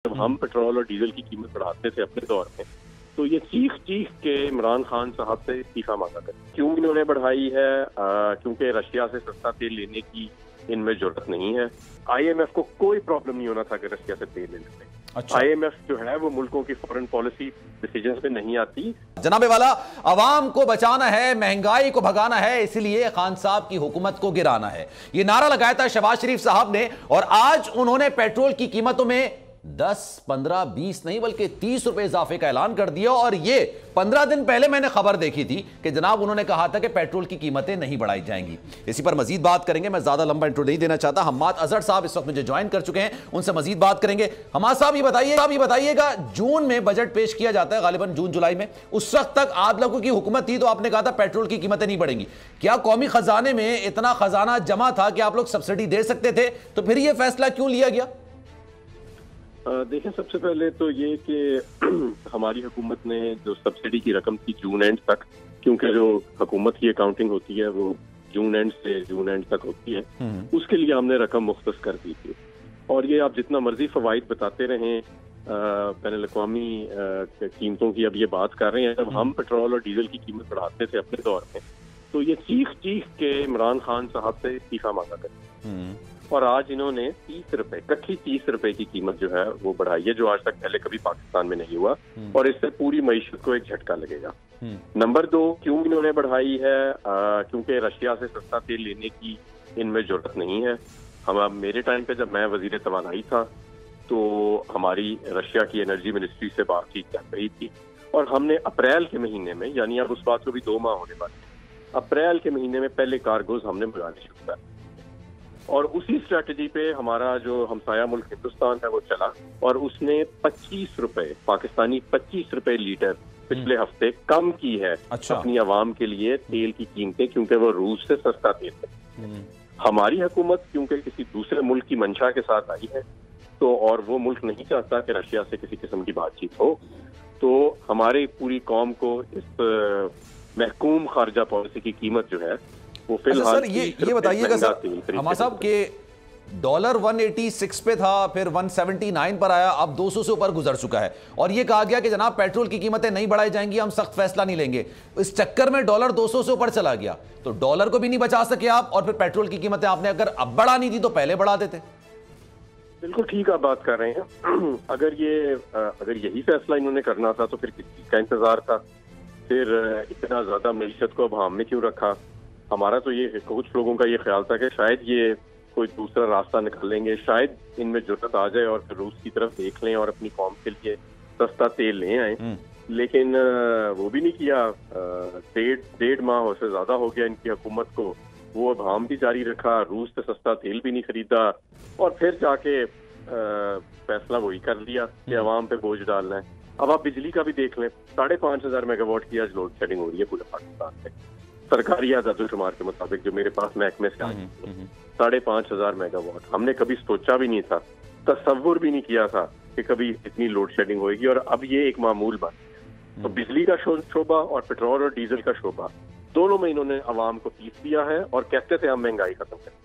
जब हम पेट्रोल और डीजल की कीमत बढ़ाते थे अपने दौर में, तो ये चीख चीख के इमरान खान साहब से इस्तीफा मांगा करते। क्यों इन्होंने बढ़ाई है? क्योंकि रशिया से सस्ता तेल लेने की इनमें जरूरत नहीं है। IMF को कोई प्रॉब्लम नहीं होना था कि रशिया से तेल लेने में। अच्छा। IMF जो है वो मुल्कों की फॉरेन पॉलिसी डिसीजंस पे नहीं आती। जनाबे वाला, अवाम को बचाना है, महंगाई को भगाना है, इसलिए खान साहब की हुकूमत को गिराना है, ये नारा लगाया था शहबाज शरीफ साहब ने। और आज उन्होंने पेट्रोल की कीमतों में 10, 15, 20 नहीं बल्कि 30 रुपए इजाफे का ऐलान कर दिया। और ये 15 दिन पहले मैंने खबर देखी थी कि जनाब उन्होंने कहा था कि पेट्रोल की कीमतें नहीं बढ़ाई जाएंगी। इसी पर मजीद बात करेंगे। मैं ज्यादा लंबा इंट्रो नहीं देना चाहता। हम्माद अजहर साहब इस वक्त मुझे ज्वाइन कर चुके हैं, उनसे मजीद बात करेंगे। हम्माद साहब ये बताइएगा, जून में बजट पेश किया जाता है, गालिबन जून जुलाई में, उस वक्त तक आप लोगों की हुकूमत थी तो आपने कहा था पेट्रोल की कीमतें नहीं बढ़ेंगी। क्या कौमी खजाने में इतना खजाना जमा था कि आप लोग सब्सिडी दे सकते थे? तो फिर यह फैसला क्यों लिया गया? देखें, सबसे पहले तो ये कि हमारी हुकूमत ने जो सब्सिडी की रकम थी जून एंड तक, क्योंकि जो हुकूमत की अकाउंटिंग होती है वो जून एंड से जून एंड तक होती है, उसके लिए हमने रकम मुख्तस कर दी थी। और ये आप जितना मर्जी फवाइद बताते रहें, बैनुल अक़वामी कीमतों की अब ये बात कर रहे हैं, जब हम पेट्रोल और डीजल की कीमत बढ़ाते थे अपने दौर में, तो ये चीख चीख के इमरान खान साहब से इस्तीफा मांगा करते। और आज इन्होंने 30 रुपए, कट्ठी 30 रुपए की कीमत जो है वो बढ़ाई है, जो आज तक पहले कभी पाकिस्तान में नहीं हुआ। और इससे पूरी मईशत को एक झटका लगेगा। नंबर 2, क्यों इन्होंने बढ़ाई है? क्योंकि रशिया से सस्ता तेल लेने की इनमें जरूरत नहीं है। मेरे टाइम पे जब मैं वजीर तवानाई था तो हमारी रशिया की एनर्जी मिनिस्ट्री से बातचीत चल रही थी और हमने अप्रैल के महीने में, यानी अब उस बात को भी 2 माह होने वाले, अप्रैल के महीने में पहले कार्गोज हमने मंगाने शुरू किया। और उसी स्ट्रेटजी पे हमारा जो हमसाया मुल्क हिंदुस्तान है वो चला और उसने 25 रुपए, पाकिस्तानी 25 रुपए लीटर पिछले हफ्ते कम की है। अच्छा। अपनी आवाम के लिए तेल की कीमतें, क्योंकि वो रूस से सस्ता तेल है। हमारी हुकूमत क्योंकि किसी दूसरे मुल्क की मंशा के साथ आई है, तो और वो मुल्क नहीं चाहता कि रशिया से किसी किस्म की बातचीत हो, तो हमारी पूरी कौम को इस महकूम खारजा पॉलिसी की कीमत जो है वो फिलहाल। सर ये बताइएगा सर हमारे साहब के डॉलर 186 पे था, फिर 179 पर आया, अब 200 से ऊपर गुजर चुका है और ये कहा गया कि जनाब पेट्रोल की कीमतें नहीं बढ़ाई जाएंगी, हम सख्त फैसला नहीं लेंगे। इस चक्कर में डॉलर 200 से ऊपर चला गया, तो डॉलर को भी नहीं बचा सके आप, और फिर पेट्रोल की कीमतें आपने अगर अब बढ़ानी थी तो पहले बढ़ा देते। बिल्कुल ठीक आप बात कर रहे हैं। अगर यही फैसला इन्होंने करना था तो फिर किस चीज का इंतजार था? फिर इतना ज्यादा मईशत को अब हम में क्यों रखा? हमारा तो ये, कुछ लोगों का ये ख्याल था कि शायद ये कोई दूसरा रास्ता निकालेंगे, शायद इनमें जरूरत आ जाए और फिर रूस की तरफ देख लें और अपनी कौम के लिए सस्ता तेल ले आए। लेकिन वो भी नहीं किया। 1.5 माह से ज्यादा हो गया इनकी हुकूमत को, वो अब हम भी जारी रखा, रूस से सस्ता तेल भी नहीं खरीदा और फिर जाके फैसला वही कर लिया कि अवाम पे बोझ डालना है। अब आप बिजली का भी देख लें, 5,500 मेगावाट की आज लोड शेडिंग हो रही है पूरे पाकिस्तान में। सरकारी आदादोशुमार के मुताबिक जो मेरे पास महकमे से आई, 5,500 मेगावाट। हमने कभी सोचा भी नहीं था, तसव्वुर भी नहीं किया था कि कभी इतनी लोड शेडिंग होगी, और अब ये एक मामूल बात है। तो बिजली का शोबा और पेट्रोल और डीजल का शोबा, दोनों में इन्होंने अवाम को पीस दिया है और कहते थे हम महंगाई खत्म करें।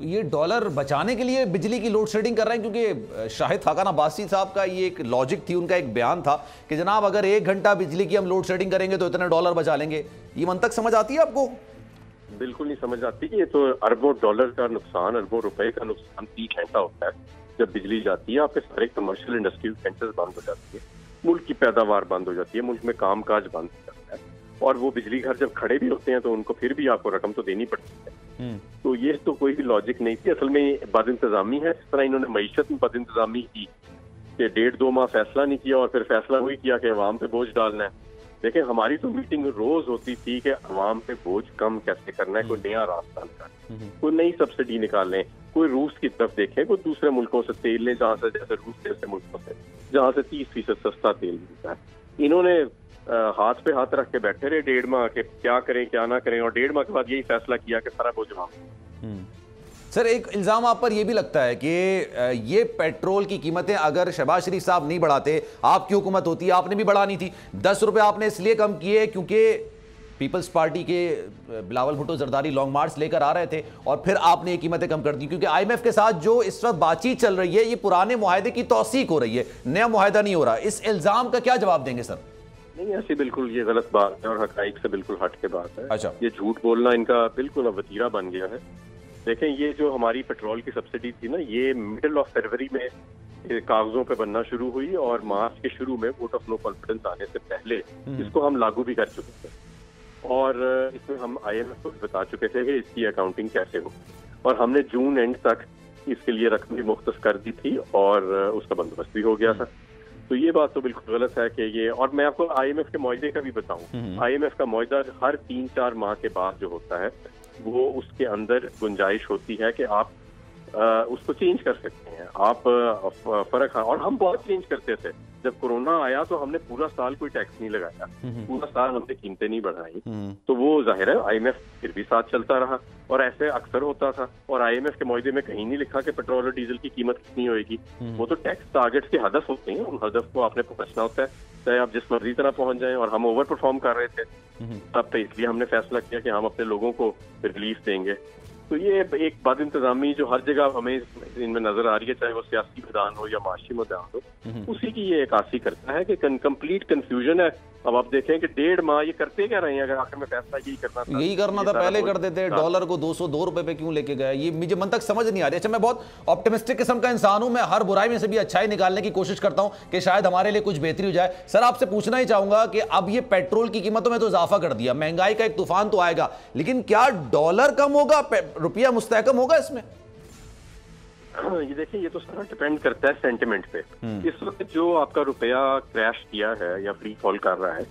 ये डॉलर बचाने के लिए बिजली की लोड शेडिंग कर रहे हैं, क्योंकि शाहिद खाकान अब्बासी साहब का ये एक लॉजिक थी, उनका एक बयान था कि जनाब अगर 1 घंटा बिजली की हम लोड शेडिंग करेंगे तो इतने डॉलर बचा लेंगे। ये मंतक समझ आती है आपको? बिल्कुल नहीं समझ आती। ये तो अरबों डॉलर का नुकसान, अरबों रुपए का नुकसान 30 घंटा होता है जब बिजली जाती है। आपके सारे कमर्शियल इंडस्ट्रियल सेंटर्स बंद हो जाती है, मुल्क की पैदावार बंद हो जाती है, मुल्क में काम काज बंद हो जाता है, और वो बिजली घर जब खड़े भी होते हैं तो उनको फिर भी आपको रकम तो देनी पड़ती है। तो ये तो कोई भी लॉजिक नहीं थी, असल में बद इंतजामी है। इस तरह इन्होंने मईशत में बद इंतजामी की कि 1.5-2 माह फैसला नहीं किया और फिर फैसला वही किया कि अवाम पे बोझ डालना है। देखिए, हमारी तो मीटिंग रोज होती थी कि अवाम पे बोझ कम कैसे करना है, कोई नया रास्ता निकालें, कोई नई सब्सिडी निकाल लें, कोई रूस की तरफ देखें, कोई दूसरे मुल्कों से तेल लें, जहाँ से, जैसे रूस जैसे मुल्कों से जहाँ से 30% सस्ता तेल मिलता है। इन्होंने हाथ पे हाथ रख के बैठे रहे 1.5 माह के क्या करें क्या ना करें, और 1.5 माह के बाद यही फैसला किया कि सारा बोझ हम। सर एक इल्जाम आप पर यह भी लगता है कि ये पेट्रोल की कीमतें अगर शहबाज शरीफ साहब नहीं बढ़ाते, आपकी हुकूमत होती, आपने भी बढ़ानी थी। 10 रुपए आपने इसलिए कम किए क्योंकि पीपल्स पार्टी के बिलावल भुट्टो जरदारी लॉन्ग मार्च लेकर आ रहे थे और फिर आपने ये कीमतें कम कर दी, क्योंकि आईएमएफ के साथ जो इस वक्त बातचीत चल रही है ये पुराने मुआहदे की तौसीक हो रही है, नया मुआहदा नहीं हो रहा। इस इल्जाम का क्या जवाब देंगे सर? नहीं, ऐसी बिल्कुल ये गलत बात है और हकाइक से बिल्कुल हट के बात है। अच्छा, ये झूठ बोलना इनका बिल्कुल अब वतीरा बन गया है। देखें, ये जो हमारी पेट्रोल की सब्सिडी थी ना, ये मिडिल ऑफ फरवरी में कागजों पे बनना शुरू हुई और मार्च के शुरू में वोट ऑफ नो कॉन्फिडेंस आने से पहले इसको हम लागू भी कर चुके थे और इसमें हम IMF को बता चुके थे कि इसकी अकाउंटिंग कैसे हो, और हमने जून एंड तक इसके लिए रकम भी मुख्तस कर दी थी और उसका बंदोबस्त भी हो गया था। तो ये बात तो बिल्कुल गलत है कि ये, और मैं आपको IMF के मुआहदे का भी बताऊं, IMF का मुआहदा हर 3-4 माह के बाद जो होता है वो उसके अंदर गुंजाइश होती है कि आप उसको चेंज कर सकते हैं, आप फर्क। और हम बहुत चेंज करते थे। जब कोरोना आया तो हमने पूरा साल कोई टैक्स नहीं लगाया, पूरा साल हमने कीमतें नहीं बढ़ाई, तो वो जाहिर है IMF फिर भी साथ चलता रहा और ऐसे अक्सर होता था। और IMF के मुआहदे में कहीं नहीं लिखा कि पेट्रोल और डीजल की कीमत कितनी होगी। वो तो टैक्स टारगेट्स के हदफ होते हैं, उन हदफ को आपने पहुंचना होता है, चाहे आप जिस मर्जी तरह पहुंच जाएं। और हम ओवर परफॉर्म कर रहे थे तब, तो इसलिए हमने फैसला किया कि हम अपने लोगों को रिलीफ देंगे। तो ये एक बद इंतजामी जो हर जगह हमें इनमें नजर आ रही है, चाहे वो सियासी मैदान हो या माशी मैदान हो, उसी की ये अक्कासी करता है कि कंप्लीट कंफ्यूजन है। अब आप देखें कि 1.5 माह ये करते क्या रहे हैं, अगर आखिर में फैसला यही करना था पहले कर देते। डॉलर को 202 रुपए पे क्यों लेके गए, ये मुझे मन तक समझ नहीं आ रही। अच्छा, मैं बहुत ऑप्टिमिस्टिक किस्म का इंसान हूं, मैं हर बुराई में से भी अच्छाई निकालने की कोशिश करता हूं कि शायद हमारे लिए कुछ बेहतरी हो जाए। सर, आपसे पूछना ही चाहूंगा कि अब ये पेट्रोल की कीमतों में तो इजाफा कर दिया, महंगाई का एक तूफान तो आएगा, लेकिन क्या डॉलर कम होगा, रुपया मुस्तहकम होगा इसमें? ये देखिए, ये तो सारा डिपेंड करता है सेंटिमेंट पे। इस वक्त जो आपका रुपया क्रैश किया है या फ्री फॉल कर रहा है,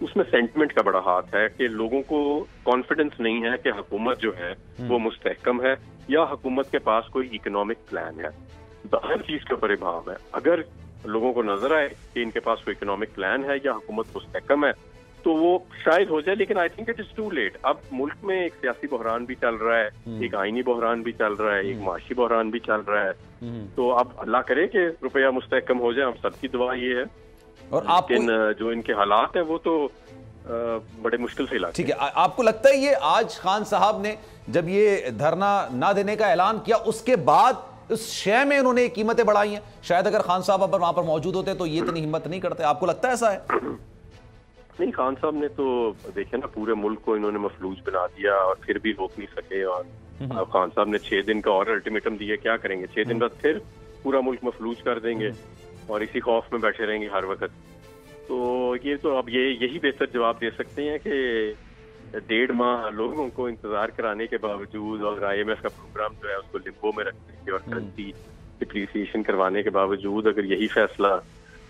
उसमें सेंटिमेंट का बड़ा हाथ है कि लोगों को कॉन्फिडेंस नहीं है कि हुकूमत जो है वो मुस्तहकम है या हुकूमत के पास कोई इकोनॉमिक प्लान है। हर चीज के ऊपर इबाम है। अगर लोगों को नजर आए कि इनके पास कोई इकोनॉमिक प्लान है या हुकूमत मुस्तहकम है तो वो शायद हो जाए, लेकिन I think it is too late. अब मुल्क में एक सियासी बहरान भी चल रहा है, एक आईनी बहरान भी चल रहा है, एक माशी बहरान भी चल रहा है। तो अब अल्लाह करे कि रुपया मुस्तहकम हो जाए, हम सबकी दुआ ये है। और लेकिन जो इनके हालात है वो तो बड़े मुश्किल से इलाज। ठीक है, आपको लगता है ये आज खान साहब ने जब ये धरना ना देने का ऐलान किया उसके बाद उस शय में उन्होंने कीमतें बढ़ाई हैं? शायद अगर खान साहब अगर वहां पर मौजूद होते तो ये इतनी हिम्मत नहीं करते। आपको लगता है ऐसा है? नहीं, खान साहब ने तो देखे ना, पूरे मुल्क को इन्होंने मफलूज बना दिया और फिर भी रोक नहीं सके। और अब खान साहब ने 6 दिन का और अल्टीमेटम दिया, क्या करेंगे? 6 दिन बाद फिर पूरा मुल्क मफलूज कर देंगे और इसी खौफ में बैठे रहेंगे हर वक्त। तो ये तो अब यही बेहतर जवाब दे सकते हैं कि 1.5 माह लोगों को इंतजार कराने के बावजूद और IMF का प्रोग्राम जो है उसको लिम्बो में रखने के और करेंसी डिप्रिसिएशन करवाने के बावजूद अगर यही फैसला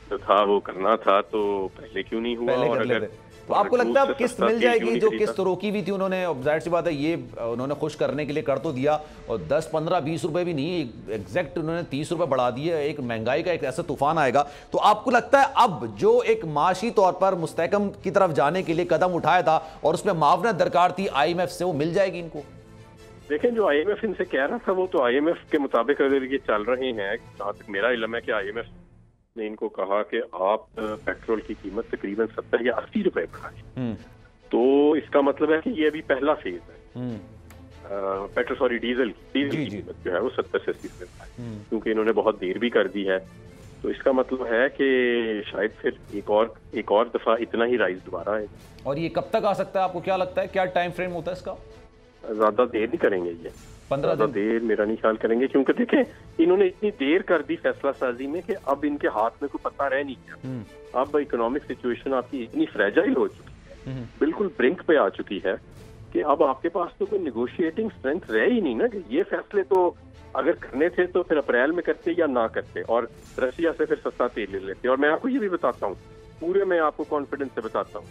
जो था वो करना था तो पहले क्यों नहीं हुआ? और अगर तो आपको लगता है अब किस्त मिल जाएगी जो किस्त रोकी हुई थी उन्होंने? जाहिर सी बात है ये उन्होंने खुश करने के लिए कर तो दिया, और 10, 15, 20 रुपए भी नहीं, एग्जैक्ट उन्होंने 30 रुपए बढ़ा दिए। एक महंगाई का एक ऐसा तूफान आएगा। तो आपको लगता है अब जो एक माशी तौर पर मुस्तहकम की तरफ जाने के लिए कदम उठाया था और उसमें मावनत दरकार थी IMF से, वो मिल जाएगी इनको? देखें, जो IMF इनसे कह रहा था वो तो IMF के मुताबिक अगर ये चल रहे हैं, जहाँ तक मेरा इल्म है कि IMF ने इनको कहा कि आप पेट्रोल की कीमत तकरीबन 70 या 80 रुपए बढ़ाएं। तो इसका मतलब है कि ये अभी पहला फेज है। डीजल की कीमत जो है वो 70 से 80 रुपए बढ़ाए, क्योंकि इन्होंने बहुत देर भी कर दी है। तो इसका मतलब है कि शायद फिर एक और दफा इतना ही राइज दोबारा आएगा। और ये कब तक आ सकता है? आपको क्या लगता है, क्या टाइम फ्रेम होता है इसका? ज्यादा देर नहीं करेंगे, ये 15 दिन देर मेरा नहीं ख्याल करेंगे, क्योंकि देखें इन्होंने इतनी देर कर दी फैसला साजी में कि अब इनके हाथ में कोई पता रह नहीं गया। अब इकोनॉमिक सिचुएशन आपकी इतनी फ्रेजाइल हो चुकी है, बिल्कुल ब्रिंक पे आ चुकी है कि अब आपके पास तो कोई निगोशिएटिंग स्ट्रेंथ रह ही नहीं ना कि ये फैसले तो अगर करने थे तो फिर अप्रैल में करते या ना करते और रशिया से फिर सस्ता तेल ले लेते। और मैं आपको ये भी बताता हूँ, पूरे मैं आपको कॉन्फिडेंस से बताता हूँ,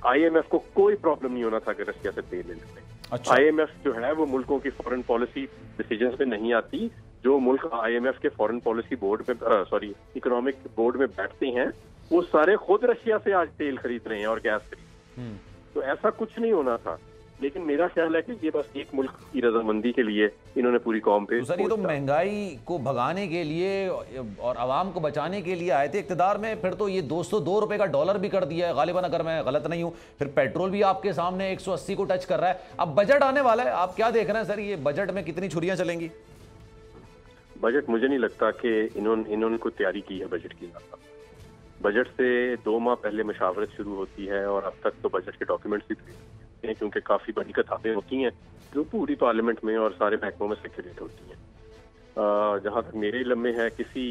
IMF को कोई प्रॉब्लम नहीं होना था अगर रशिया से तेल ले लेते। अच्छा। IMF जो है वो मुल्कों की फॉरेन पॉलिसी डिसीजंस पे नहीं आती। जो मुल्क IMF के फॉरेन पॉलिसी बोर्ड में इकोनॉमिक बोर्ड में बैठते हैं वो सारे खुद रशिया से आज तेल खरीद रहे हैं और गैस खरीद। तो ऐसा कुछ नहीं होना था, लेकिन मेरा ख्याल है कि ये बस एक मुल्क की रजामंदी के लिए इन्होंने पूरी कौम पे। तो सर ये तो महंगाई को भगाने के लिए और आवाम को बचाने के लिए आए थे इख्तिदार में, फिर तो ये 202 रुपए का डॉलर भी कर दिया है गालिबन, अगर मैं गलत नहीं हूं। फिर पेट्रोल भी आपके सामने 180 को टच कर रहा है। अब बजट आने वाला है, आप क्या देख रहे हैं सर, ये बजट में कितनी छुरियां चलेंगी? बजट मुझे नहीं लगता कि इन्होंने कोई तैयारी की है बजट की। बजट से 2 माह पहले मशावरत शुरू होती है और अब तक तो बजट के डॉक्यूमेंट्स भी तैयार हैं, क्योंकि काफी बड़ी किताबें होती हैं जो पूरी पार्लियामेंट में और सारे महकमों में सर्कुलेट होती हैं। जहां तक मेरे इल्म में है, किसी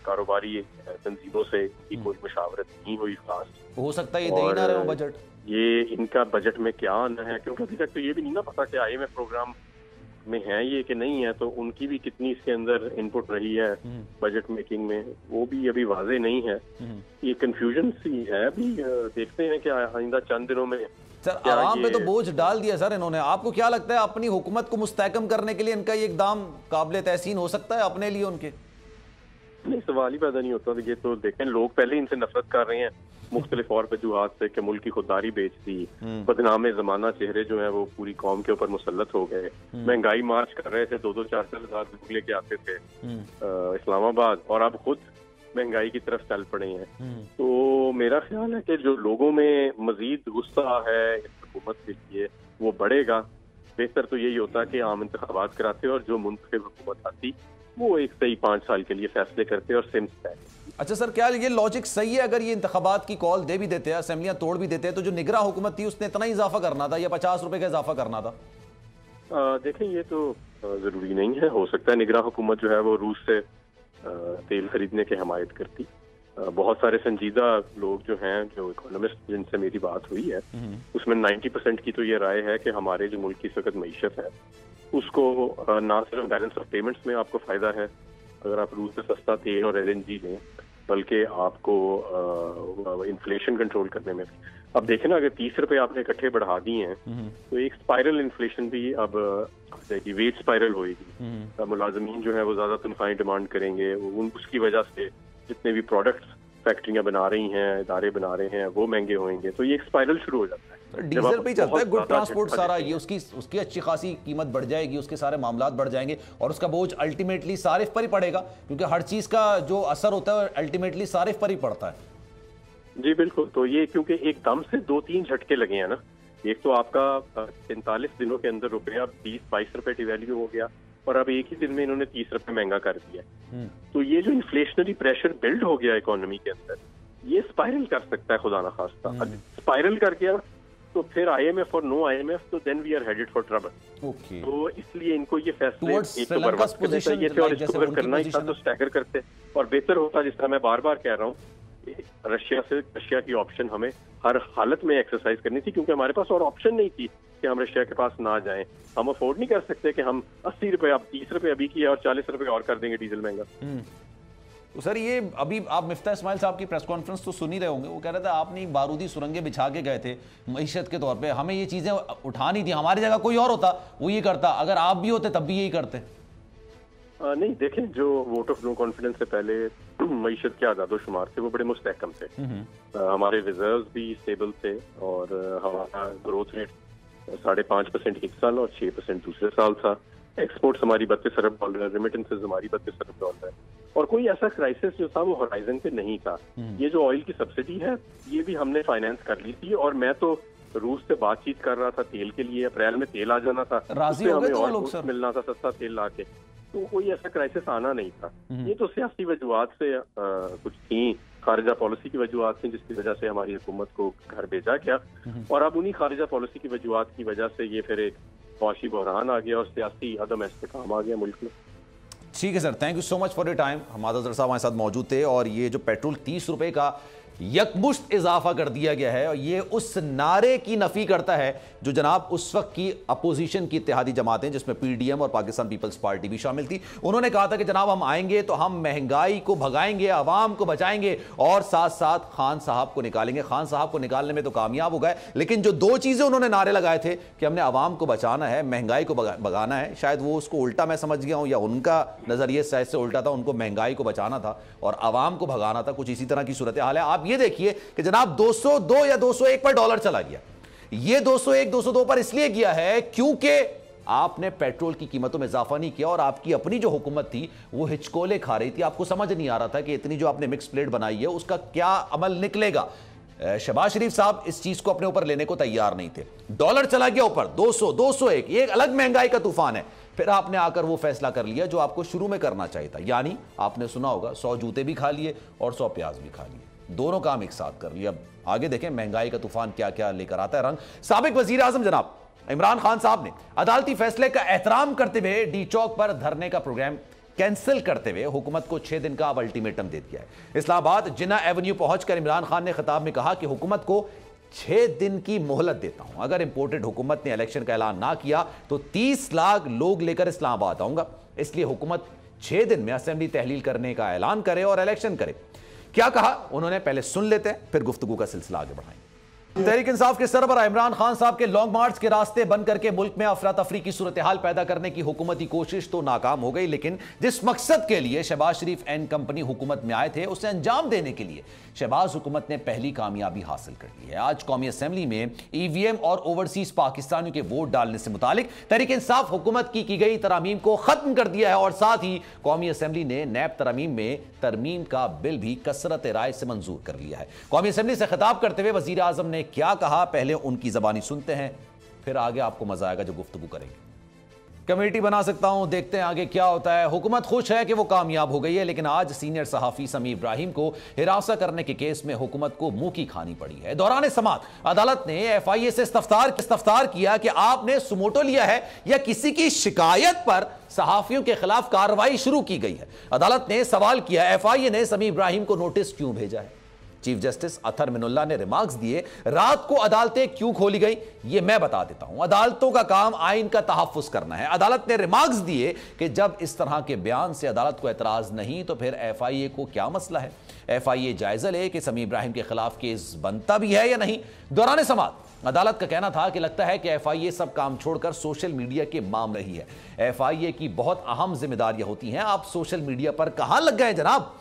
कारोबारी तंजीमों से कोई मशावरत नहीं हुई खास। हो सकता है ये दे ही ना रहे हो बजट, ये इनका बजट में क्या आना है, क्योंकि अभी तक तो ये भी नहीं ना पता कि IMF प्रोग्राम में है ये कि नहीं है, तो उनकी भी कितनी इसके अंदर इनपुट रही है बजट मेकिंग में, वो भी अभी वाजे नहीं है। ये कंफ्यूजन सी है। अभी देखते हैं कि आइंदा चंद दिनों में सर आवाम पे तो बोझ डाल दिया सर इन्होंने। आपको क्या लगता है अपनी हुकूमत को मुस्तहकम करने के लिए इनका ये इकदाम काबिल तहसीन हो सकता है अपने लिए उनके? नहीं, सवाल ही पैदा नहीं होता। ये तो देखें, लोग पहले इनसे नफरत कर रहे हैं मुख्तलिफ और वजूहात से कि मुल्क की खुददारी बेच दी, बदनामे जमाना चेहरे जो है वो पूरी कौम के ऊपर मुसल्लत हो गए, महंगाई मार्च कर रहे थे, 2-2 4-4 हज़ार लोग लेके आते थे इस्लामाबाद, और अब खुद महंगाई की तरफ चल पड़े हैं। तो मेरा ख्याल है कि जो लोगों में मजीद गुस्सा है इस हुकूमत के लिए वो बढ़ेगा। बेहतर तो यही होता कि आम इंतखाबात कराते और जो मुंतखब हुकूमत आती वो एक सही 5 साल के लिए फैसले करते और सिम्स तय। अच्छा सर, क्या ये लॉजिक सही है अगर ये इंतखाबात की कॉल दे भी देते हैं, असेंबलियां तोड़ भी देते हैं, तो जो निगरान हुकूमत थी उसने इतना ही इजाफा करना था या 50 रुपए का इजाफा करना था? देखें, ये तो जरूरी नहीं है। हो सकता है निगरान हुकूमत जो है वो रूस से तेल खरीदने की हमायत करती। बहुत सारे संजीदा लोग जो हैं, जो इकोनॉमिस्ट जिनसे मेरी बात हुई है, उसमें 90% की तो ये राय है कि हमारे जो मुल्क की इस वक्त मईशत है उसको ना सिर्फ बैलेंस ऑफ पेमेंट्स में आपको फायदा है अगर आप रूस से सस्ता तेल और LNG लें, बल्कि आपको इन्फ्लेशन कंट्रोल करने में। अब देखें ना, अगर 30 रुपए आपने इकट्ठे बढ़ा दिए हैं तो एक स्पाइरल इन्फ्लेशन भी अब आ जाएगी, वेज स्पाइरल होएगी। मुलाजमीन जो है वो ज्यादा तनख्वाहें डिमांड करेंगे, उसकी वजह से जितने भी प्रोडक्ट्स फैक्ट्रियां बना रही हैं, इदारे बना रहे हैं, वो महंगे होंगे। तो ये एक स्पाइरल शुरू हो जाता है। डीजल पे ही चलता है गुड ट्रांसपोर्ट सारा, ये उसकी अच्छी खासी कीमत बढ़ जाएगी, उसके सारे मामलात बढ़ जाएंगे और उसका बोझ अल्टीमेटली सारिफ पर ही पड़ेगा, क्योंकि हर चीज का जो असर होता है अल्टीमेटली सारिफ पर ही पड़ता है। जी बिल्कुल। तो ये क्योंकि एकदम से 2-3 झटके लगे हैं ना, एक तो आपका 45 दिनों के अंदर रुपया 20-22 रुपए डिवैल्यू हो गया और अब एक ही दिन में इन्होंने 30 रुपए महंगा कर दिया। तो ये जो इन्फ्लेशनरी प्रेशर बिल्ड हो गया इकोनॉमी के अंदर, ये स्पाइरल कर सकता है खुदा ना खास्ता। स्पाइरल कर गया तो फिर IMF और नो IMF, तो then we are headed for trouble. तो इसलिए इनको ये फैसले एक तो बर्बाद करना चाहिए थे और इसको अगर करना ही था तो स्टैगर करते और बेहतर होता। जिस तरह मैं बार बार कह रहा हूँ, रशिया की ऑप्शन हमें हर हालत में एक्सरसाइज करनी थी, क्योंकि हमारे पास और ऑप्शन नहीं थी कि हम रशिया के पास ना जाएं। हम अफोर्ड नहीं कर सकते कि हम 80 रुपए, अब 30 रुपए अभी की और 40 रुपए और कर देंगे डीजल महंगा। तो सर ये अभी आप मिफ्ता इस्माइल साहब की प्रेस कॉन्फ्रेंस तो सुन ही रहे होंगे, वो कह रहे थे आपने बारूदी सुरंगें बिछा के गए थे मईशत के तौर पे, हमें ये चीजें उठानी थी, हमारी जगह कोई और होता वो ये करता, अगर आप भी होते तब भी यही करते। नहीं, देखें, जो वोट ऑफ नो कॉन्फिडेंस से पहले मईशत के आदादोशुमार थे वो बड़े मुस्तहकम थे। हमारे रिजर्व भी स्टेबल थे और हमारा ग्रोथ रेट 5.5% एक साल और 6% दूसरे साल था। एक्सपोर्ट्स हमारी 32 अरब डॉलर, रेमिटेंसेज हमारी 32 अरब डॉलर, और कोई ऐसा क्राइसिस जो था वो होराइजन पे नहीं था। ये जो ऑयल की सब्सिडी है ये भी हमने फाइनेंस कर ली थी, और मैं तो रूस से बातचीत कर रहा था तेल के लिए। अप्रैल में तेल आ जाना था, राजी हो गए तो लोग सर, मिलना था सस्ता तेल ला के, तो कोई ऐसा क्राइसिस आना नहीं था। ये तो सियासी वजूहात से कुछ थी, खारिजा पॉलिसी की वजूहात थी, जिसकी वजह से हमारी हुकूमत को घर भेजा गया, और अब उन्हीं खारिजा पॉलिसी की वजूहात की वजह से ये फिर एक मुआशी बहरान आ गया और सियासी अदम इस्तेकाम आ गया मुल्क में। ठीक है sir, thank you so much for your time. हमारा अजहर साहब हमारे साथ मौजूद थे, और ये जो पेट्रोल 30 रुपए का यकमुश्त इजाफा कर दिया गया है, और ये उस नारे की नफी करता है जो जनाब उस वक्त की अपोजिशन की इत्तेहादी जमातें, जिसमें PDM और पाकिस्तान पीपल्स पार्टी भी शामिल थी, उन्होंने कहा था कि जनाब हम आएंगे तो हम महंगाई को भगाएंगे, आवाम को बचाएंगे और साथ साथ खान साहब को निकालेंगे। खान साहब को निकालने में तो कामयाब हो गए, लेकिन जो 2 चीजें उन्होंने नारे लगाए थे कि हमने आवाम को बचाना है, महंगाई को भगाना है, शायद वो उसको उल्टा मैं समझ गया हूं, या उनका नजरिए शायद से उल्टा था, उनको महंगाई को बचाना था और आवाम को भगाना था। कुछ इसी तरह की सूरत हाल है। आप ये देखिए कि जनाब 202 या 201 पर डॉलर चला गया। ये 201 202 पर इसलिए किया है क्योंकि आपने पेट्रोल की कीमतों में इजाफा नहीं किया और आपकी अपनी जो हुकूमत थी वो हिचकोले खा रही थी। आपको समझ नहीं आ रहा था कि इतनी जो आपने मिक्स प्लेट बनाई है उसका क्या अमल निकलेगा। शहबाज शरीफ साहब इस चीज को अपने ऊपर लेने को तैयार नहीं थे। डॉलर चला गया ऊपर 200 201, ये एक अलग महंगाई का तूफान है। फिर आपने आकर वो फैसला कर लिया जो आपको शुरू में करना चाहिए था, यानी आपने सुना होगा 100 जूते भी खा लिए और 100 प्याज भी खा लिए, दोनों काम एक साथ कर लिया। अब आगे देखें महंगाई का तूफान क्या क्या लेकर आता है रंग। साबिक वजीर आजम जनाब इमरान खान साहब ने अदालती फैसले का एहतराम करते हुए डी चौक पर धरने का प्रोग्राम कैंसिल करते हुए हुकूमत को 6 दिन का अल्टीमेटम दे दिया है। इस्लामाबाद जिन्ना एवेन्यू पहुंचकर इमरान खान ने खिताब में कहा कि हुकूमत को 6 दिन की मोहलत देता हूं, अगर इंपोर्टेड हुकूमत ने इलेक्शन का ऐलान ना किया तो 30 लाख लोग लेकर इस्लामाबाद आऊंगा, इसलिए हुकूमत 6 दिन में असेंबली तहलील करने का ऐलान करे और इलेक्शन करे। क्या कहा उन्होंने पहले सुन लेते हैं, फिर गुफ्तगू का सिलसिला आगे बढ़ाएंगे। तहरीक इंसाफ के सरबराह इमरान खान साहब के लॉन्ग मार्च के रास्ते बंद करके मुल्क में अफरा तफरी की सूरत हाल पैदा करने की हुकूमती कोशिश तो नाकाम हो गई, लेकिन जिस मकसद के लिए शहबाज शरीफ एंड कंपनी हुकूमत में आए थे उसे अंजाम देने के लिए शहबाज हुकूमत ने पहली कामयाबी हासिल कर ली है। आज कौमी असेंबली में ईवीएम और ओवरसीज पाकिस्तानियों के वोट डालने से मुतालिक तहरीक इंसाफ हुकूमत की गई तरामीम को खत्म कर दिया है और साथ ही कौमी असेंबली ने नैब तरामीम में तरमीम का बिल भी कसरत राय से मंजूर कर लिया है। कौमी असेंबली से खिताब करते हुए वजीर आजम ने क्या कहा, पहले उनकी जबानी सुनते हैं, फिर आगे आपको मजा आएगा जो गुफ्तगू करेंगे। कमेटी बना सकता हूं, देखते हैं आगे क्या होता है। हुकूमत खुश है कि वो कामयाब हो गई है, लेकिन आज सीनियर सहाफी समी इब्राहिम को हिरासत करने के केस में हुकूमत को मुंह की खानी पड़ी है। दौरान समात अदालत ने FIA से इस्तफ्तार किया कि आपने सुमोटो लिया है या किसी की शिकायत पर सहाफियों के खिलाफ कार्रवाई शुरू की गई है। अदालत ने सवाल किया FIA ने समी इब्राहिम को नोटिस क्यों भेजा है। चीफ जस्टिस अतर मिनुल्लाह ने रिमार्क्स दिए, रात को अदालतें क्यों खोली गई ये मैं बता देता हूं, अदालतों का काम आइन का तहफ्फुज करना है। अदालत ने रिमार्क्स दिए कि जब इस तरह के बयान से अदालत को एतराज नहीं तो फिर FIA को क्या मसला है। FIA जायजा ले कि समी इब्राहिम के खिलाफ केस बनता भी है या नहीं। दौरान समात अदालत का कहना था कि लगता है कि FIA सब काम छोड़कर सोशल मीडिया के माम रही है। FIA की बहुत अहम जिम्मेदारियां होती हैं, आप सोशल मीडिया पर कहां लग गए जनाब।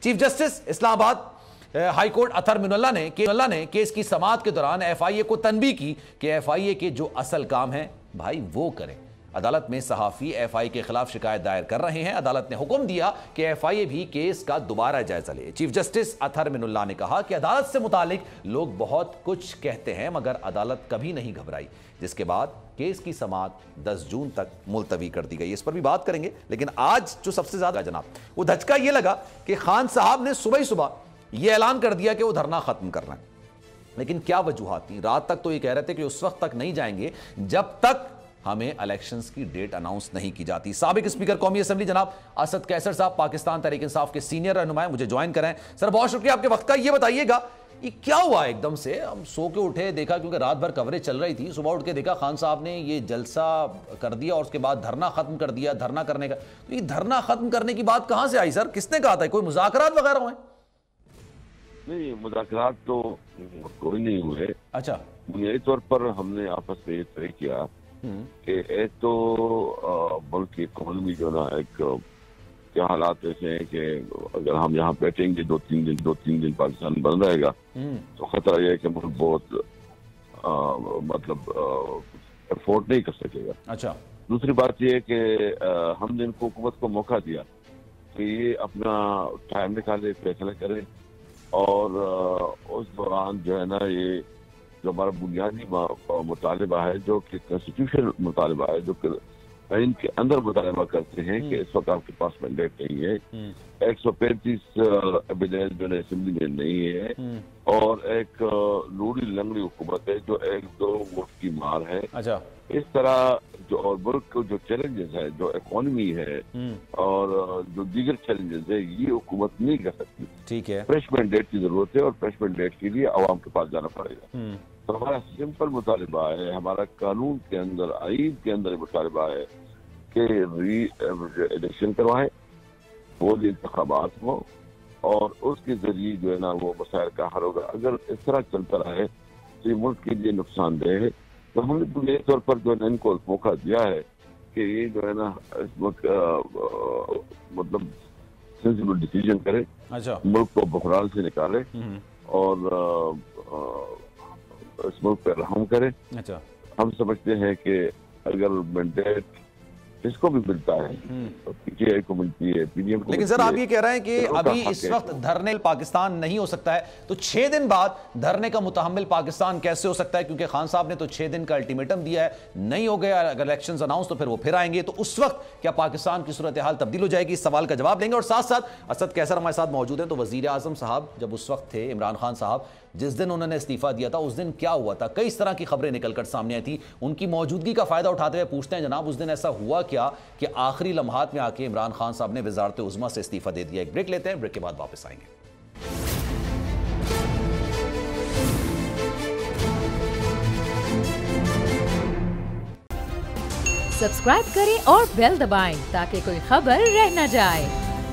Chief justice Islamabad high court Athar Minallah ने केस की समाअत के दौरान FIA को तनबीह की कि FIA के जो असल काम है भाई वो करें। अदालत में सहाफी FIA के खिलाफ शिकायत दायर कर रहे हैं। अदालत ने हुक्म दिया कि FIA भी केस का दोबारा जायजा ले। चीफ जस्टिस अतर मिनुल्लाह ने कहा कि अदालत से मुतालिक लोग बहुत कुछ कहते हैं मगर अदालत कभी नहीं घबराई, जिसके बाद केस की समाअत 10 जून तक मुलतवी कर दी गई। इस पर भी बात करेंगे, लेकिन आज जो सबसे ज्यादा जनाब वो धचका ये लगा कि खान साहब ने सुबह ही सुबह यह ऐलान कर दिया कि वो धरना खत्म कर रहे हैं। लेकिन क्या वजूहात थी? रात तक तो ये कह रहे थे कि उस वक्त तक नहीं जाएंगे जब तक हमें इलेक्शंस की डेट अनाउंस नहीं की जाती। साबिक स्पीकर कौमी असेंबली जनाब असद कैसर साहब पाकिस्तान तहरीक इंसाफ के सीनियर रहनुमा मुझे ज्वाइन करें। सर बहुत शुक्रिया आपके वक्त का। ये बताइएगा ये क्या हुआ एकदम से? हम सो के उठे, देखा क्योंकि रात भर कवरेज चल रही थी, सुबह उठ के देखा खान साहब ने ये जलसा कर दिया और उसके बाद धरना खत्म कर दिया। धरना करने का तो ये धरना खत्म करने की बात कहां से आई सर? किसने कहा था? कोई मुज़ाकरात वगैरह हुए? नहीं, मुज़ाकरात तो कोई नहीं हुए। अच्छा, बुनियादी तौर पर हमने आपस में तय किया कि एक तो मुल्क की इकोनॉमी जो ना एक क्या हालात ऐसे हैं कि अगर हम यहाँ बैठेंगे 2-3 दिन पाकिस्तान बंद रहेगा तो खतरा यह है कि मुल्क बहुत मतलब अफोर्ड नहीं कर सकेगा। अच्छा, दूसरी बात यह है कि हमने इनको हुकूमत को मौका दिया कि ये अपना टाइम निकाले, फैसला करे और उस दौरान जो है ना ये जो हमारा बुनियादी मुतालिबा है, जो कि कॉन्स्टिट्यूशनल मुतालिबा है, जो कि इनके अंदर मुतालिबा करते हैं कि इस वक्त आपके पास मैंडेट नहीं है, 135 एविडेंस जो है असेंबली में नहीं है और एक लूड़ी लंगड़ी हुकूमत है जो 1-2 वोट की मार है। अच्छा, इस तरह जो और मुल्क को जो चैलेंजेस है, जो इकोनॉमी है और जो दीगर चैलेंजेस है, ये हुकूमत नहीं कर सकती। ठीक है, फ्रेश मैंडेट की जरूरत है और फ्रेश मैंडेट के लिए अवाम के पास जाना पड़ेगा। तो हमारा सिंपल मुतालिबा है, हमारा कानून के अंदर, आईन के अंदर मुतालिबा है कि इलेक्शन करवाएं, वो इंतखाबात हो और उसके जरिए जो है ना वो मसाइल का हल होगा। अगर इस तरह चलता रहे तो ये मुल्क के लिए नुकसानदेह है। तो हमने बुनियादी तौर पर जो है इनको मौका दिया है कि ये जो है ना इस वक्त मतलब सेंसिबल डिसीजन करे, मुल्क को बहरान से निकाले और इस मुल्क पर रहम करे। अच्छा, हम समझते हैं कि अगर मैंडेट किसको भी मिलता है तो पीटीआई को मिलती है, पीडीएम को। लेकिन सर आप ये कह रहे हैं कि अभी इस वक्त धरने पाकिस्तान नहीं हो सकता है, तो 6 दिन बाद धरने का मुतहम्मिल पाकिस्तान कैसे हो सकता है? क्योंकि खान साहब ने तो 6 दिन का अल्टीमेटम दिया है, नहीं हो गया अगर इलेक्शंस अनाउंस तो फिर वो फिर आएंगे, तो उस वक्त क्या पाकिस्तान की सूरत हाल तब्दील हो जाएगी? इस सवाल का जवाब लेंगे। और साथ साथ असद कैसर हमारे साथ मौजूद हैं। तो वजीर आजम साहब जब उस वक्त थे, इमरान खान साहब जिस दिन उन्होंने इस्तीफा दिया था, उस दिन क्या हुआ था? कई तरह की खबरें निकलकर सामने आई थी। उनकी मौजूदगी का फायदा उठाते हुए पूछते हैं, जनाब उस दिन ऐसा हुआ क्या कि आखिरी लम्हात में आके इमरान खान साहब ने वजारत उज़्मा से इस्तीफा दे दिया? एक ब्रेक लेते हैं, ब्रेक के बाद वापस आएंगे। सब्सक्राइब करें और बेल दबाएं ताकि कोई खबर रह न जाए।